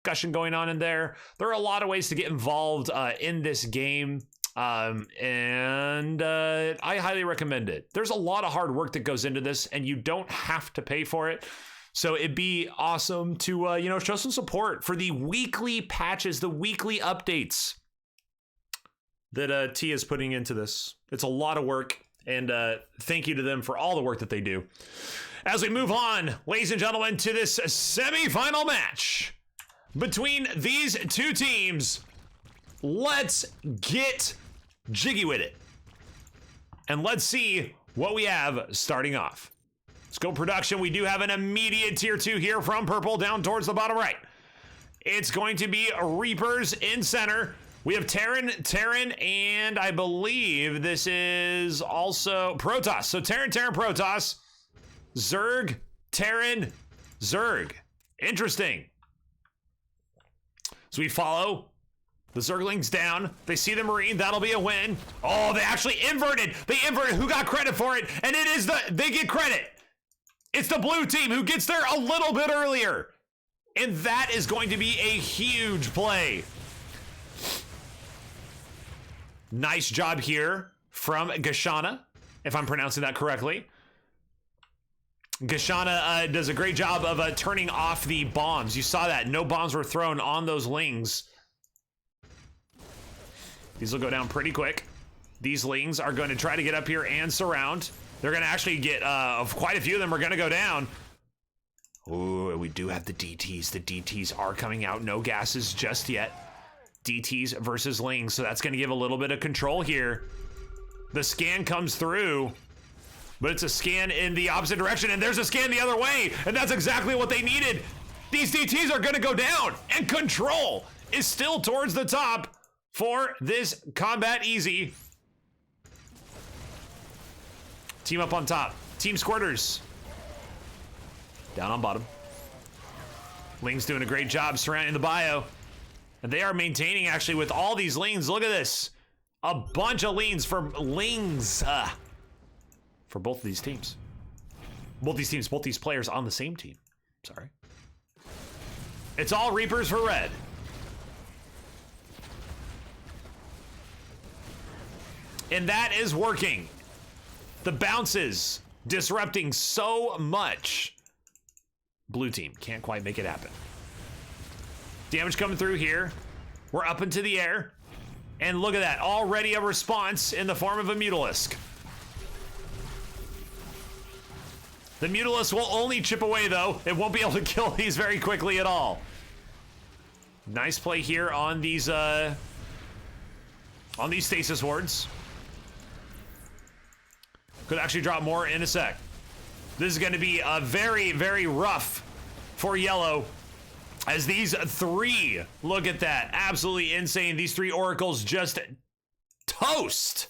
discussion going on in there. There are a lot of ways to get involved in this game. And I highly recommend it. There's a lot of hard work that goes into this, and you don't have to pay for it. So it'd be awesome to, show some support for the weekly patches, the weekly updates that T is putting into this. It's a lot of work, and thank you to them for all the work that they do. As we move on, ladies and gentlemen, to this semifinal match between these two teams, let's get jiggy with it. And let's see what we have starting off. Scope production, we do have an immediate tier 2 here from purple down towards the bottom right. It's going to be Reapers in center. We have Terran, and I believe this is also Protoss. So Terran, Protoss, Zerg, Terran, Zerg. Interesting. So we follow the Zerglings down. They see the Marine. That'll be a win. Oh, they actually inverted. They inverted. Who got credit for it? And it is they get credit. It's the blue team who gets there a little bit earlier. And that is going to be a huge play. Nice job here from Gashana, if I'm pronouncing that correctly. Gashana does a great job of turning off the bombs. You saw that. No bombs were thrown on those lings. These will go down pretty quick. These lings are going to try to get up here and surround. They're going to actually get, quite a few of them are going to go down. Ooh, we do have the DTs. The DTs are coming out. No gases just yet. DTs versus lings, so that's going to give a little bit of control here. The scan comes through, but it's a scan in the opposite direction, and there's a scan the other way, and that's exactly what they needed. These DTs are going to go down, and control is still towards the top for this combat easy. Team up on top. Team Squirters. Down on bottom. Ling's doing a great job surrounding the bio. And they are maintaining actually with all these lings. Look at this. A bunch of lings for both of these teams. Both these players on the same team. Sorry. It's all Reapers for red. And that is working. The bounces disrupting so much. Blue team can't quite make it happen. Damage coming through here. We're up into the air. And look at that. Already a response in the form of a Mutalisk. The Mutalisk will only chip away, though. It won't be able to kill these very quickly at all. Nice play here on these stasis wards. Could actually drop more in a sec. This is going to be a very, very rough for yellow. As these three, look at that, absolutely insane. These three oracles just toast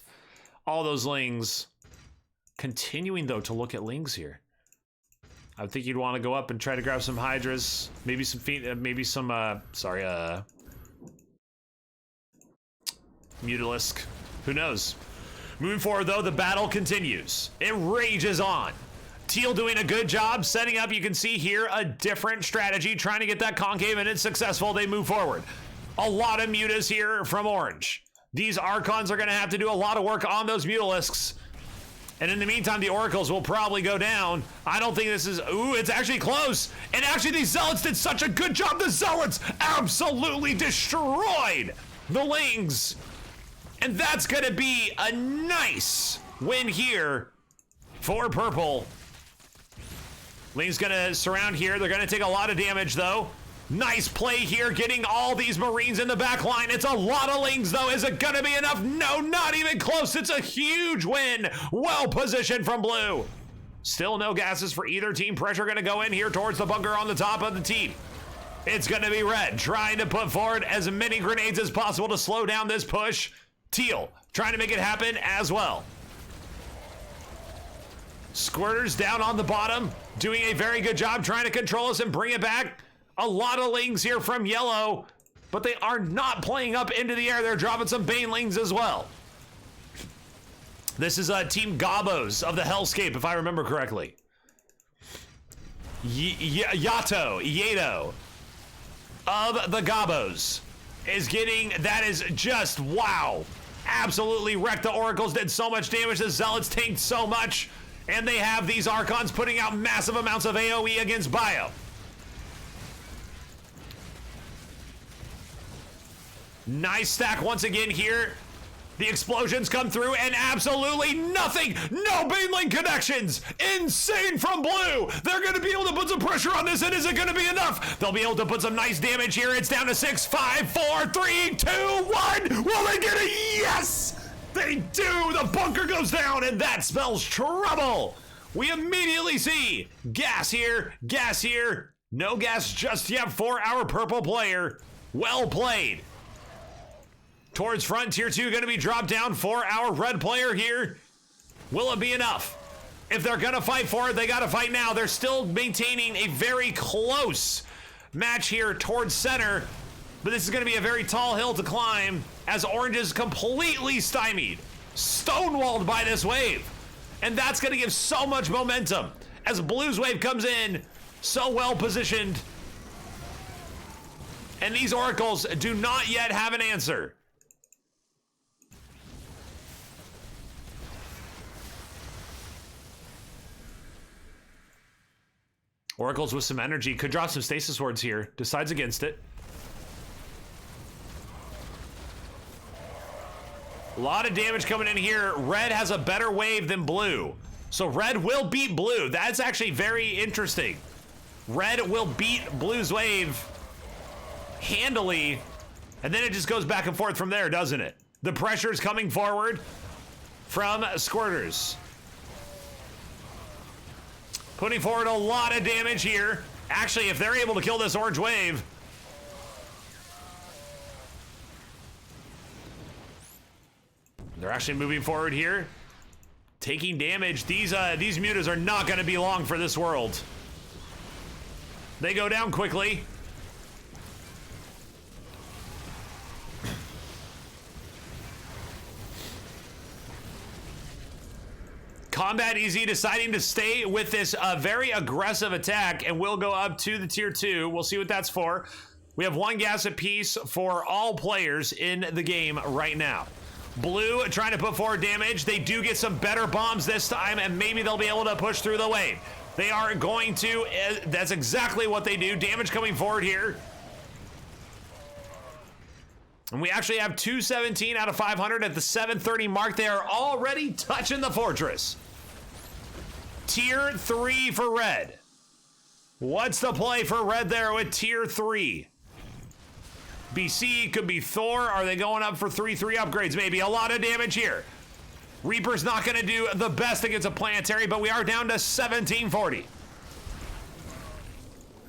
all those lings. Continuing though to look at lings here. I think you'd want to go up and try to grab some hydras, maybe some Mutalisk. Who knows? Moving forward though, the battle continues. It rages on. Teal doing a good job setting up, you can see here, a different strategy, trying to get that concave, and it's successful. They move forward. A lot of mutas here from orange. These Archons are going to have to do a lot of work on those Mutalisks. And in the meantime, the Oracles will probably go down. I don't think this is... Ooh, it's actually close. And actually, these Zealots did such a good job. The Zealots absolutely destroyed the Lings. And that's going to be a nice win here for purple. Ling's gonna surround here. They're gonna take a lot of damage though. Nice play here, getting all these Marines in the back line. It's a lot of Lings though. Is it gonna be enough? No, not even close. It's a huge win. Well positioned from blue. Still no gases for either team. Pressure gonna go in here towards the bunker on the top of the team. It's gonna be red, trying to put forward as many grenades as possible to slow down this push. Teal trying to make it happen as well. Squirters down on the bottom, doing a very good job trying to control us and bring it back. A lot of Lings here from yellow, but they are not playing up into the air. They're dropping some Banelings as well. This is Team Gobbos of the Hellscape, if I remember correctly. Yato of the Gobbos is getting, that is just, wow. Absolutely wrecked. The Oracles did so much damage. The Zealots tanked so much. And they have these Archons putting out massive amounts of AoE against Bio. Nice stack once again here. The explosions come through and absolutely nothing. No Baneling connections. Insane from Blue. They're going to be able to put some pressure on this, and is it going to be enough? They'll be able to put some nice damage here. It's down to 6, 5, 4, 3, 2, 1. Will they get it? Yes, they do. The bunker goes down, and that spells trouble. We immediately see gas here, gas here. No gas just yet for our purple player. Well played. Towards front, tier 2 going to be dropped down for our red player here. Will it be enough? If they're going to fight for it, they got to fight now. They're still maintaining a very close match here towards center, but this is going to be a very tall hill to climb as orange is completely stymied, stonewalled by this wave. And that's going to give so much momentum as blue's wave comes in, so well positioned. And these oracles do not yet have an answer. Oracles with some energy. Could drop some stasis wards here. Decides against it. A lot of damage coming in here. Red has a better wave than blue. So red will beat blue. That's actually very interesting. Red will beat blue's wave handily. And then it just goes back and forth from there, doesn't it? The pressure is coming forward from Squirters. Putting forward a lot of damage here. Actually, if they're able to kill this orange wave. They're actually moving forward here. Taking damage. These mutas are not going to be long for this world. They go down quickly. Combat Easy deciding to stay with this very aggressive attack, and we'll go up to the tier 2. We'll see what that's for. We have 1 gas apiece for all players in the game right now. Blue trying to put forward damage. They do get some better bombs this time, and maybe they'll be able to push through the wave. They are going to. That's exactly what they do. Damage coming forward here. And we actually have 217 out of 500 at the 730 mark. They are already touching the fortress. Tier 3 for red. What's the play for red there with tier 3? BC could be Thor. Are they going up for 3-3 upgrades? Maybe. A lot of damage here. Reaper's not going to do the best against a planetary, but we are down to 1740.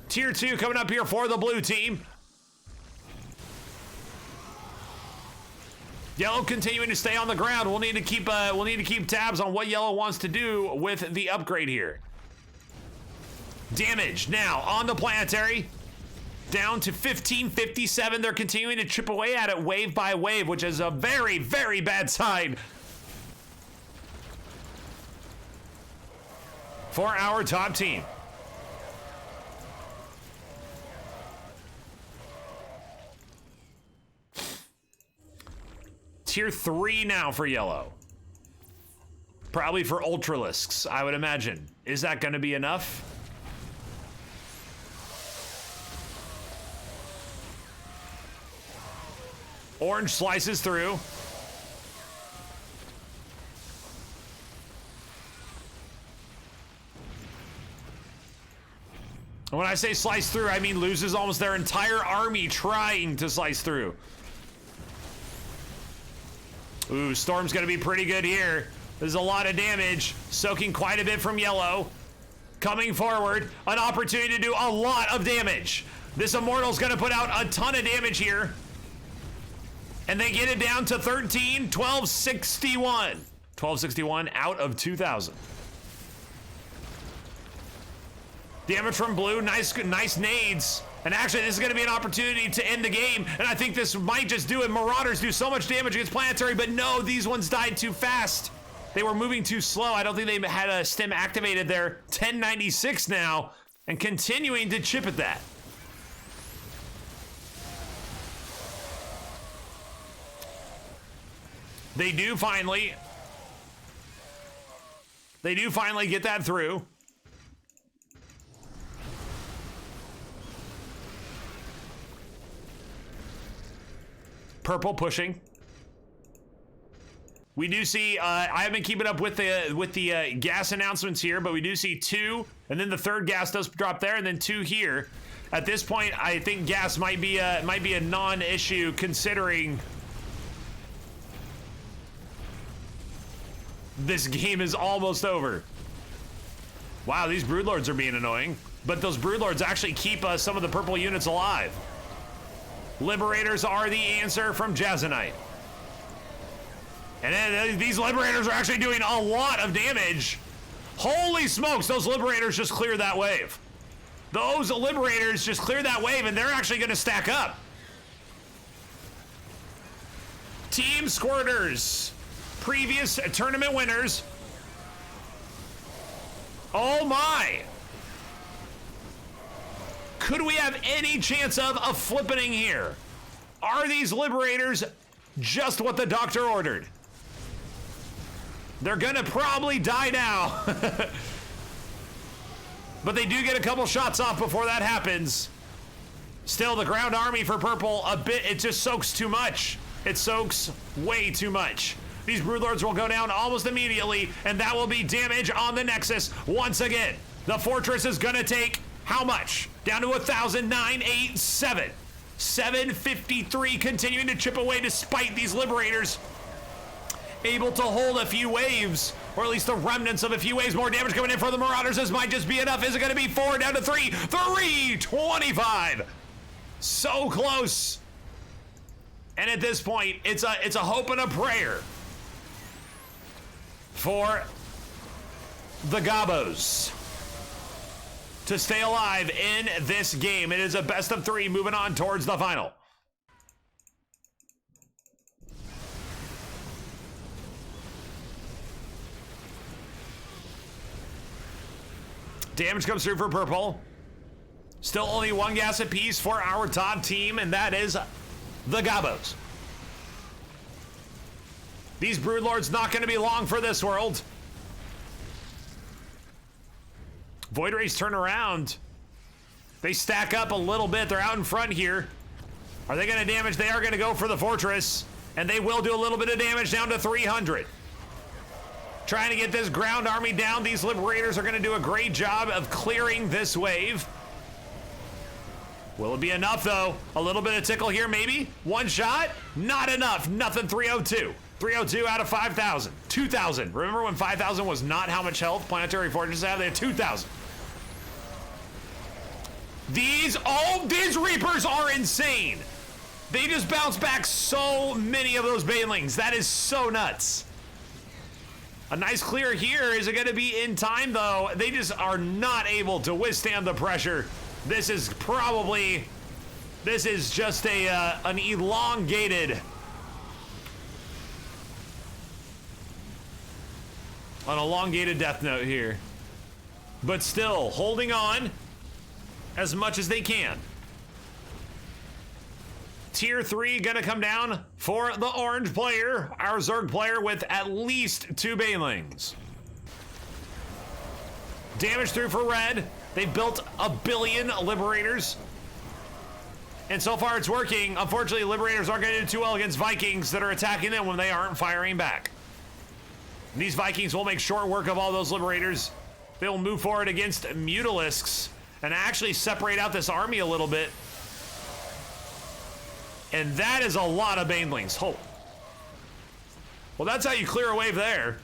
Tier 2 coming up here for the blue team. Yellow continuing to stay on the ground. We'll need to keep tabs on what yellow wants to do with the upgrade here. Damage now on the planetary. Down to 1557. They're continuing to chip away at it wave by wave, which is a very, very bad sign for our top team. Tier 3 now for yellow. Probably for Ultralisks, I would imagine. Is that going to be enough? Orange slices through. And when I say slice through, I mean loses almost their entire army trying to slice through. Ooh, Storm's gonna be pretty good here. There's a lot of damage, soaking quite a bit from yellow. Coming forward, an opportunity to do a lot of damage. This Immortal's gonna put out a ton of damage here. And they get it down to 13, 1261. 1261 out of 2,000. Damage from blue, nice nades. And actually, this is going to be an opportunity to end the game. And I think this might just do it. Marauders do so much damage against Planetary, but no, these ones died too fast. They were moving too slow. I don't think they had a stem activated there. 1096 now, and continuing to chip at that. They do finally get that through. Purple pushing. We do see, I haven't been keeping up with the gas announcements here, but we do see 2, and then the third gas does drop there, and then 2 here. At this point, I think gas might be a non-issue considering this game is almost over. Wow, these Broodlords are being annoying, but those Broodlords actually keep some of the purple units alive. Liberators are the answer from Jazzanite. And then these Liberators are actually doing a lot of damage. Holy smokes, those Liberators just cleared that wave. Those Liberators just cleared that wave, and they're actually going to stack up. Team Squirters, previous tournament winners. Oh my. Could we have any chance of flipping here? Are these Liberators just what the doctor ordered? They're gonna probably die now. But they do get a couple shots off before that happens. Still, the ground army for purple, it just soaks too much. It soaks way too much. These Broodlords will go down almost immediately, and that will be damage on the Nexus once again. The fortress is gonna take how much? Down to 1,987. 753 continuing to chip away despite these Liberators able to hold a few waves, or at least the remnants of a few waves. More damage coming in for the Marauders. This might just be enough. Is it going to be 4 down to 3? 325. So close. And at this point, it's a hope and a prayer for the Gobbos to stay alive in this game. It is a best of 3 moving on towards the final. Damage comes through for purple. Still only 1 gas apiece for our top team, and that is the Gobbos. These Broodlords not going to be long for this world. Void Rays turn around. They stack up a little bit. They're out in front here. Are they going to damage? They are going to go for the fortress, and they will do a little bit of damage down to 300. Trying to get this ground army down. These Liberators are going to do a great job of clearing this wave. Will it be enough, though? A little bit of tickle here, maybe? 1 shot? Not enough. Nothing. 302. 302 out of 5,000. 2,000. Remember when 5,000 was not how much health Planetary Fortresses have? They had 2,000. These Reapers are insane. They just bounce back so many of those Banelings. That is so nuts. A nice clear here. Is it going to be in time, though? They just are not able to withstand the pressure. This is just an elongated, death note here. But still, holding on as much as they can. Tier 3 gonna come down for the orange player, our Zerg player with at least 2 Banelings. Damage through for red. They built a billion Liberators. And so far it's working. Unfortunately, Liberators aren't gonna do too well against Vikings that are attacking them when they aren't firing back. These Vikings will make short work of all those Liberators. They will move forward against Mutalisks and actually separate out this army a little bit. And that is a lot of Banelings. Oh. Well, that's how you clear a wave there.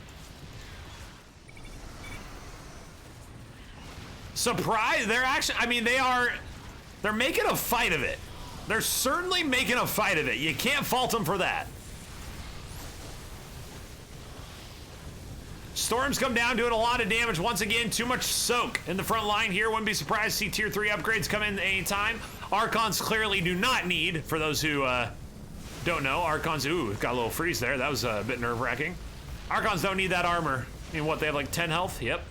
Surprise, they're actually, I mean, they're making a fight of it. They're certainly making a fight of it. You can't fault them for that. Storms come down, doing a lot of damage. Once again, too much soak in the front line here. Wouldn't be surprised to see tier 3 upgrades come in anytime. Archons clearly do not need, for those who don't know, Archons, ooh, got a little freeze there. That was a bit nerve-wracking. Archons don't need that armor. I mean, what, they have like 10 health? Yep.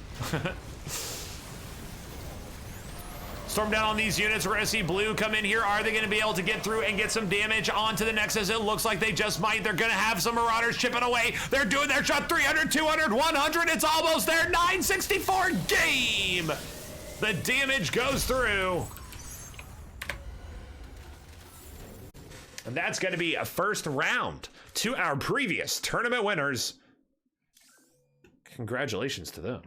storm down on these units. We're gonna see blue come in here. Are they gonna be able to get through and get some damage onto the Nexus? It looks like they just might. They're gonna have some Marauders chipping away. They're doing their shot. 300, 200, 100. It's almost there. 964 game. The damage goes through. And that's gonna be a first round to our previous tournament winners. Congratulations to them.